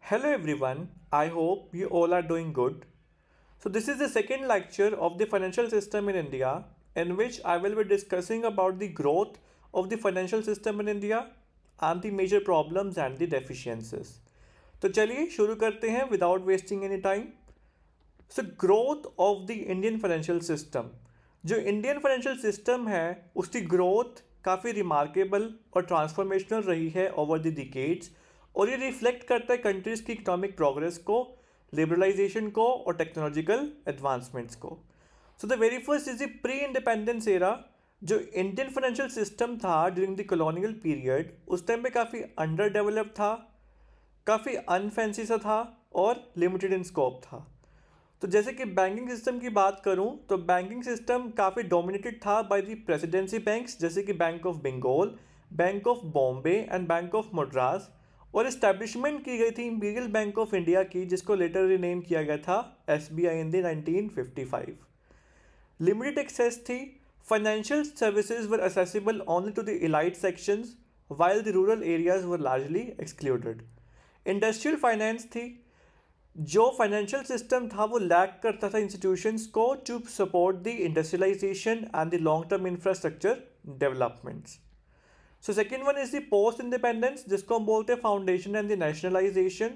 Hello everyone, I hope you all are doing good. So this is the second lecture of the financial system in India in which I will be discussing about the growth of the financial system in India and the major problems and the deficiencies. तो चलिए शुरू करते हैं without wasting any time. So growth of the Indian financial system. जो Indian financial system है उसकी growth काफ़ी remarkable और ट्रांसफॉर्मेशनल रही है ओवर द डिकेड्स और ये रिफ्लेक्ट करता है कंट्रीज की इकोनॉमिक प्रोग्रेस को, लिबरलाइजेशन को और टेक्नोलॉजिकल एडवांसमेंट्स को. So the very first is the pre independence era. जो इंडियन फाइनेंशियल सिस्टम था ड्यूरिंग द कॉलोनियल पीरियड उस टाइम पे काफ़ी अंडर डेवलप था, काफ़ी अनफैंसी सा था और लिमिटेड इन स्कोप था. तो जैसे कि बैंकिंग सिस्टम की बात करूं तो बैंकिंग सिस्टम काफ़ी डोमिनेटेड था बाय द प्रेसिडेंसी बैंक्स जैसे कि bank of Bengal, bank of Bombay and bank of Madras. और इस्टेब्लिशमेंट की गई थी इंपीरियल बैंक ऑफ इंडिया की जिसको लेटर रीनेम किया गया था SBI in the 1955. Limited access थी. Financial services were accessible only to the elite sections while the rural areas were largely excluded. Industrial finance थी. जो फाइनेंशियल सिस्टम था वो लैक करता था इंस्टीट्यूशंस को to support the industrialisation and the long term infrastructure developments. So second one is the post independence जिसको हम बोलते हैं foundation and the nationalisation.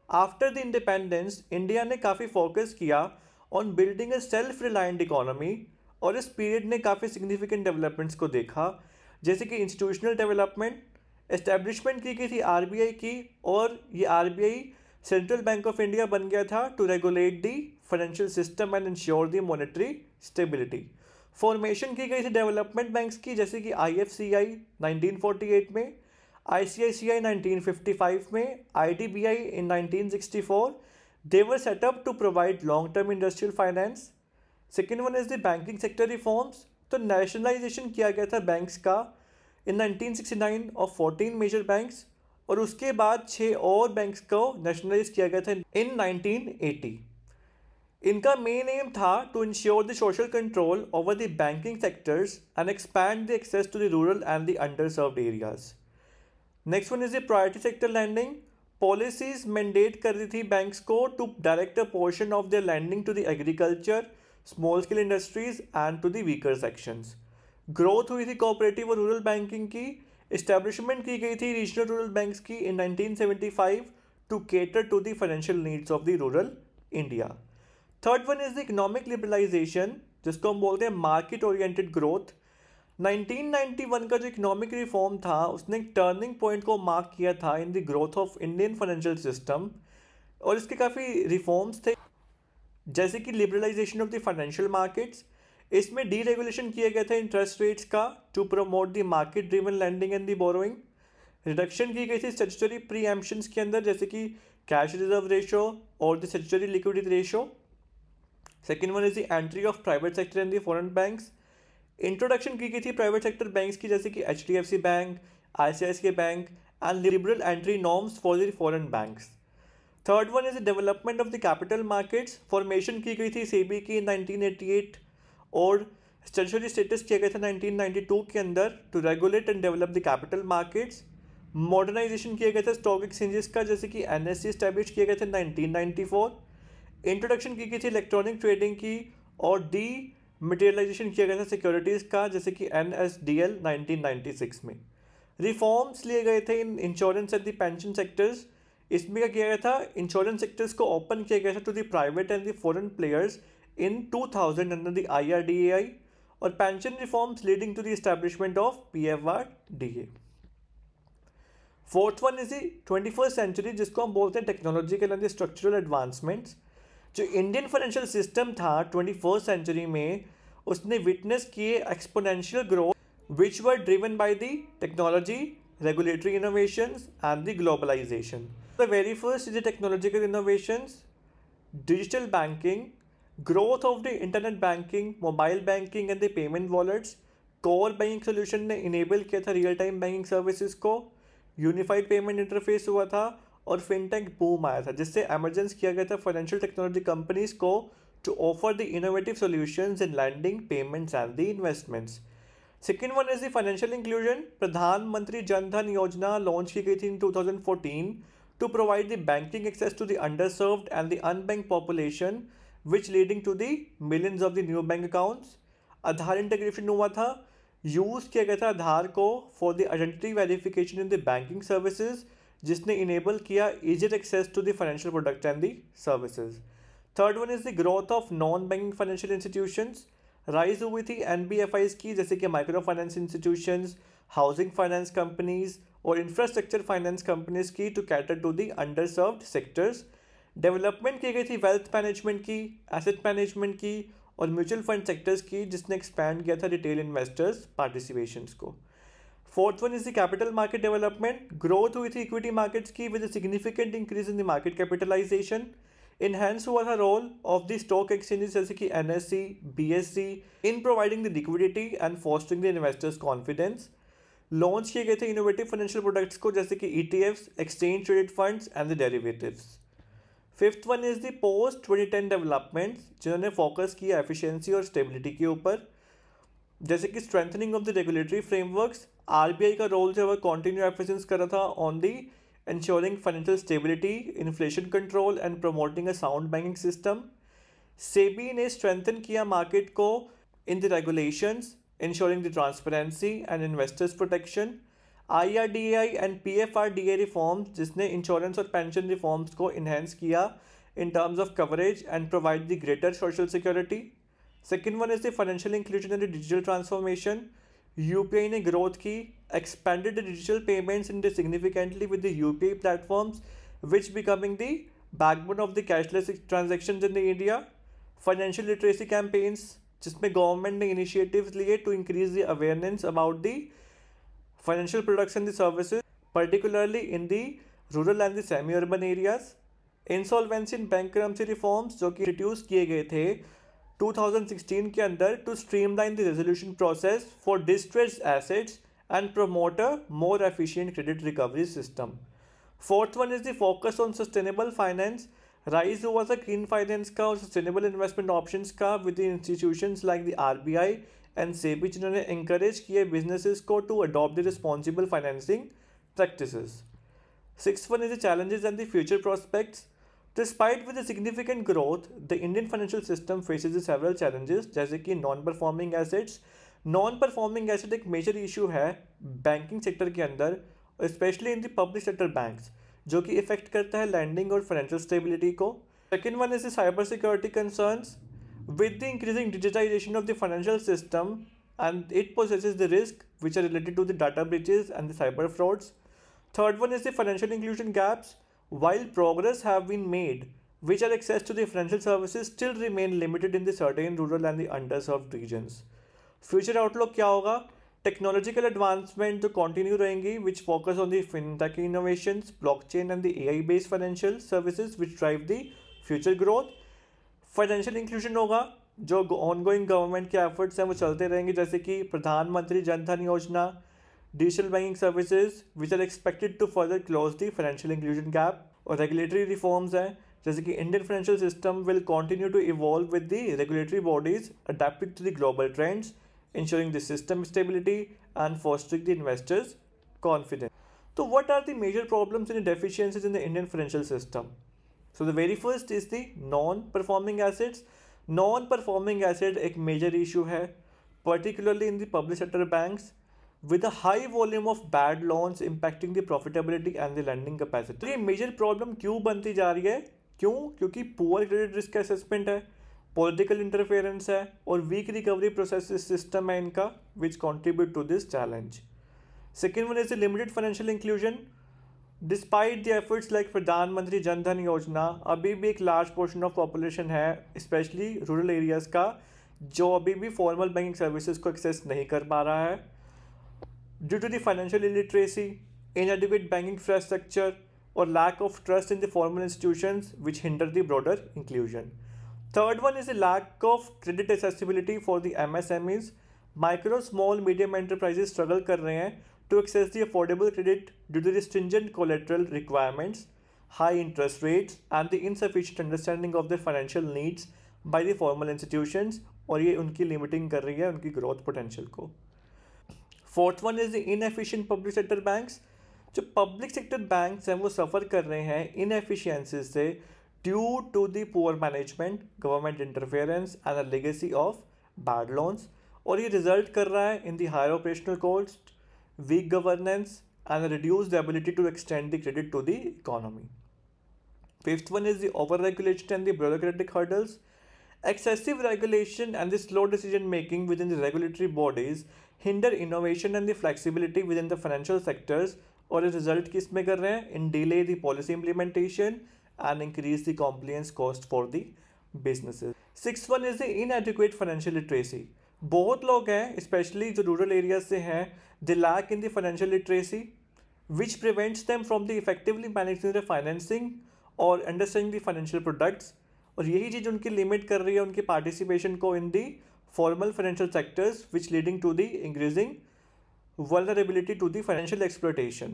After the independence India ने काफ़ी फोकस किया on building a self reliant economy और इस period ने काफ़ी सिग्निफिकेंट डेवलपमेंट्स को देखा जैसे कि इंस्टीट्यूशनल डेवलपमेंट. एस्टेब्लिशमेंट की गई थी आरबीआई की और ये RBI central bank of India बन गया था to regulate the financial system and ensure the monetary stability. Formation की गई थी डेवलपमेंट बैंक्स की जैसे कि आईएफसीआई 1948 में, आईसीआईसीआई 1955 में, IDBI in 1964. They were set up to provide long term industrial finance. Second one is the banking sector reforms. तो nationalisation किया गया था बैंक्स का इन 1969 ऑफ 14 मेजर बैंक्स और उसके बाद 6 और बैंक्स को नेशनलाइज किया गया था इन 1980. इनका मेन एम था to ensure the social control over the banking sectors and expand the access to the rural and the under served areas. Next one is the priority sector lending. Policies mandate कर रही थी banks को to direct a portion of their lending to the agriculture, small scale industries and to the weaker sections. Growth हुई थी cooperative और rural banking की. Establishment की गई थी रीजनल रूरल बैंक्स की in 1975 to cater to the financial needs of the rural India. Third one is the economic liberalisation जिसको हम बोलते हैं मार्केट ओरिएंटेड ग्रोथ. 1991 का जो इकोनॉमिक रिफॉर्म था उसने एक टर्निंग पॉइंट को मार्क किया था in the growth of Indian financial system और इसके काफ़ी रिफॉर्म्स थे जैसे कि liberalisation of the financial markets. इसमें डीरेगुलेशन किया गया था इंटरेस्ट रेट्स का to promote the market driven lending and the borrowing. Reduction की गई थी स्टैट्यूटरी प्रीएम्पशंस के अंदर जैसे कि कैश रिजर्व रेशो और the statutory liquidity ratio. Second one is the entry of private sector in the foreign banks. Introduction की गई थी प्राइवेट सेक्टर बैंक्स की जैसे कि HDFC bank, ICICI bank and liberal entry norms for the foreign banks. Third one is the development of the capital markets. Formation की गई थी सेबी की 1988 और स्टैट्यूटरी स्टेटस किया गया था 1992 के अंदर to regulate and develop the capital markets. Modernisation किया गया था स्टॉक एक्सचेंजेस का जैसे कि एनएससी स्टैब्लिश किया गया था 1994. इंट्रोडक्शन की गई थी इलेक्ट्रॉनिक ट्रेडिंग की और डी मटेरियलाइजेशन किया गया था सिक्योरिटीज़ का जैसे कि एनएसडीएल 1996 में. रिफॉर्म्स लिए गए थे in insurance and the pension sectors. इसमें क्या किया गया था इंश्योरेंस सेक्टर्स को ओपन किया गया था to the private and the foreign players in 2000 under the IRDAI और pension reforms leading to the establishment of PFRDA. Fourth one is 21st century जिसको हम बोलते हैं टेक्नोलॉजिकल एंड स्ट्रक्चरल एडवांसमेंट्स. जो इंडियन फाइनेंशियल सिस्टम था 21st century में उसने witness किए exponential growth which were driven by the technology, regulatory innovations and the globalisation. The very first is the technological innovations, digital banking, growth of the internet banking, mobile banking and the payment wallets. Core banking solution ने enable किया था real time banking services को. Unified payment interface हुआ था और fintech boom आया था जिससे एमरजेंस किया गया था फाइनेंशियल टेक्नोलॉजी कंपनीज को to offer the innovative solutions in lending, payments and the investments. Second one is the financial inclusion. Pradhan Mantri Jan Dhan Yojana launch की गई थी in 2014 to provide the banking access to the underserved and the unbanked population, which leading to the millions of the new bank accounts. Aadhaar integration हुआ था, use किया गया था आधार को for the identity verification in the banking services, जिसने enable किया easier access to the financial product and the services. Third one is the growth of non banking financial institutions. Rise हुई थी एनबीएफआईज की, जैसे कि micro finance institutions, housing finance companies और infrastructure finance companies की to cater to the under served sectors. Development की गई थी वेल्थ मैनेजमेंट की, एसेट मैनेजमेंट की और म्यूचुअल फंड सेक्टर्स की, जिसने एक्सपैंड किया था रिटेल इन्वेस्टर्स पार्टिसिपेशंस को. Fourth one is the capital market development. Growth हुई थी इक्विटी मार्केट्स की with significant increase in the market capitalisation. Enhance हुआ था role of the stock exchanges जैसे कि NSC, BSC in providing the liquidity and fostering the investors confidence. Launch किए गए थे इनोवेटिव फाइनेंशियल प्रोडक्ट्स को, जैसे कि ETFs, exchange traded funds and the derivatives. Fifth one is the post 2010 developments, जिन्होंने focus किया एफिशिएंसी और स्टेबिलिटी के ऊपर, जैसे कि strengthening of the regulatory frameworks. RBI का रोल जो है कंटिन्यू एफिशिएंस कर रहा था on the ensuring financial stability, inflation control and promoting a sound banking system. SEBI ने strengthen किया market को in the regulations, ensuring the transparency and investors protection. IRDAI and PFRDA reforms, जिसने insurance और pension reforms को enhance किया in terms of coverage and provide the greater social security. Second one is the financial inclusion and the digital transformation. UPI ने growth की, expanded the digital payments into significantly with the UPI platforms, which becoming the backbone of the cashless transactions in India. Financial literacy campaigns, जिसमें government ने initiatives लिए to increase the awareness about the financial products and the services, particularly in the rural and the semi urban areas. Insolvency and bankruptcy reforms जो कि introduce किए गए थे 2016 के अंदर to streamline the resolution process for distressed assets and promote a more efficient credit recovery system. Fourth one is the focus on sustainable finance. Rise हुआ था green finance का और सस्टेनेबल इन्वेस्टमेंट ऑप्शंस का with the institutions like the RBI and SEBI, जिन्होंने encourage किए businesses को to adopt the responsible financing practices. Sixth one is the challenges and the future prospects. Despite with the significant growth, the Indian financial system faces several challenges, जैसे कि non-performing assets. Non-performing asset एक major issue है banking sector के अंदर, especially in the public sector banks, जो कि affect करता है lending और financial stability को. Second one is the cyber security concerns. With the increasing digitization of the financial system, and it possesses the risk which are related to the data breaches and the cyber frauds. Third one is the financial inclusion gaps. While progress have been made, which are access to the financial services still remain limited in the certain rural and the underserved regions. Future outlook क्या होगा? Technological advancement जो continue रहेंगी, which focus on the fintech innovations, blockchain and the AI-based financial services which drive the future growth. Financial inclusion होगा, जो ongoing government के efforts हैं वो चलते रहेंगे, जैसे कि प्रधानमंत्री जन धन योजना, digital banking services which are expected to further close the financial inclusion gap, और regulatory reforms हैं, जैसे कि Indian financial system will continue to evolve with the regulatory bodies adapting to the global trends, ensuring the system stability and fostering the investors' confidence. So what are the major problems and deficiencies in the Indian financial system? So the very first is the non-performing assets. Non-performing asset एक major issue है, particularly in the public sector banks, with a high volume of bad loans impacting the profitability and the lending capacity. तो ये major problem क्यों बनती जा रही है? क्यों? क्योंकि poor credit risk assessment है, political interference है और weak recovery process system है इनका, which contribute to this challenge. Second one is the limited financial inclusion. Despite the efforts like प्रधानमंत्री जन धन योजना, अभी भी एक large portion of population है, especially rural areas का, जो अभी भी formal banking services को access नहीं कर पा रहा है. Due to the financial illiteracy, inadequate banking infrastructure, or lack of trust in the formal institutions which hinder the broader inclusion. Third one is the lack of credit accessibility for the MSMEs. Micro, small, medium enterprises struggle कर रहे हैं to access the affordable credit due to the stringent collateral requirements, high interest rates, and the insufficient understanding of their financial needs by the formal institutions, और ये उनकी limiting कर रही है उनकी growth potential को. Fourth one is the inefficient public sector banks. जो public sector banks हैं वो सफ़र कर रहे हैं इनएफिशिएंसी से due to the poor management, government interference and a legacy of bad loans, और ये रिजल्ट कर रहा है in the higher operational cost, weak governance and reduced the ability to extend the credit to the economy. Fifth one is the over-regulation and the bureaucratic hurdles. Excessive regulation and the slow decision making within the regulatory bodies hinder innovation and the flexibility within the financial sectors, और result किस में कर रहे हैं? In delay the policy implementation and increase the compliance cost for the businesses. Sixth one is the inadequate financial literacy. बहुत लोग हैं especially जो रूरल एरिया से हैं, they lack in the financial literacy which prevents them from the effectively managing the financing or understanding the financial products, और यही चीज़ उनकी limit कर रही है उनकी पार्टिसिपेशन को in the formal financial sectors which leading to the increasing vulnerability to the financial exploitation.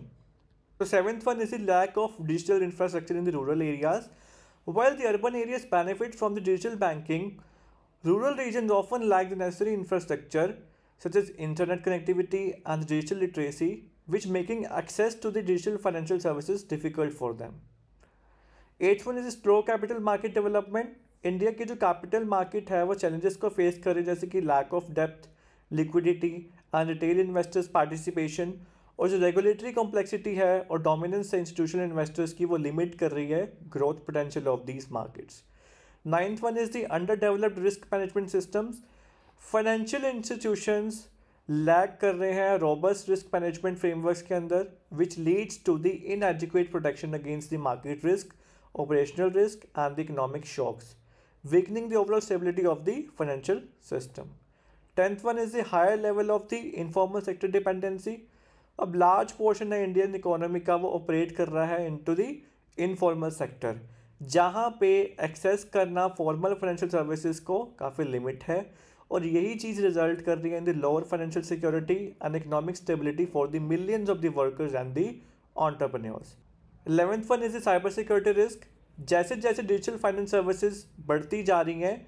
The seventh one is the lack of digital infrastructure in the rural areas. While the urban areas benefit from the digital banking, rural regions often lack the necessary infrastructure such as internet connectivity and digital literacy, which making access to the digital financial services difficult for them. Eighth one is slow capital market development. India की जो capital market है वो challenges को face कर रही है, जैसे कि lack of depth, liquidity and retail investors participation, और जो रेगुलेटरी कॉम्प्लेक्सिटी है और डोमिनेंस है इंस्टीट्यूशनल इन्वेस्टर्स की वो लिमिट कर रही है growth potential of these markets. Ninth one is the under developed risk management systems. Financial institutions lag कर रहे हैं रोबस्ट रिस्क मैनेजमेंट फ्रेमवर्क्स के अंदर, which leads to the inadequate protection against the market risk, operational risk and the economic shocks, weakening the overall stability of the financial system. 10th one is the higher level of the informal sector dependency. अब large portion है Indian economy का वो operate कर रहा है into the informal sector, जहाँ पे access करना फॉर्मल फाइनेंशियल सर्विसेज को काफ़ी लिमिट है, और यही चीज़ रिजल्ट कर रही है in the lower financial security and economic stability for the millions of the workers and the entrepreneurs. 11th one is the cyber security risk. जैसे जैसे डिजिटल फाइनेंस सर्विसेज बढ़ती जा रही हैं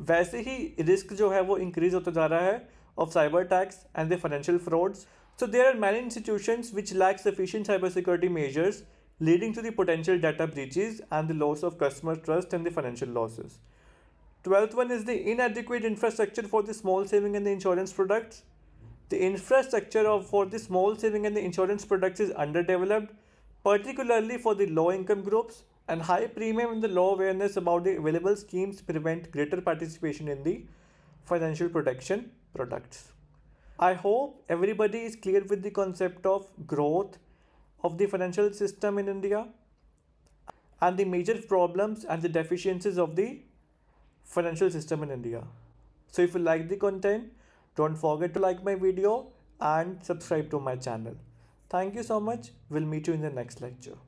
वैसे ही रिस्क जो है वो इंक्रीज होता जा रहा है of cyber attacks and the financial frauds. So there are many institutions which lack sufficient cyber security measures leading to the potential data breaches and the loss of customer trust and the financial losses. 12th one is the inadequate infrastructure for the small saving and the insurance products. The infrastructure for the small saving and the insurance products is underdeveloped, particularly for the low income groups, and high premium and the low awareness about the available schemes prevent greater participation in the financial protection products. I hope everybody is clear with the concept of growth of the financial system in India and the major problems and the deficiencies of the financial system in India. So if you like the content, don't forget to like my video and subscribe to my channel. Thank you so much. We'll meet you in the next lecture.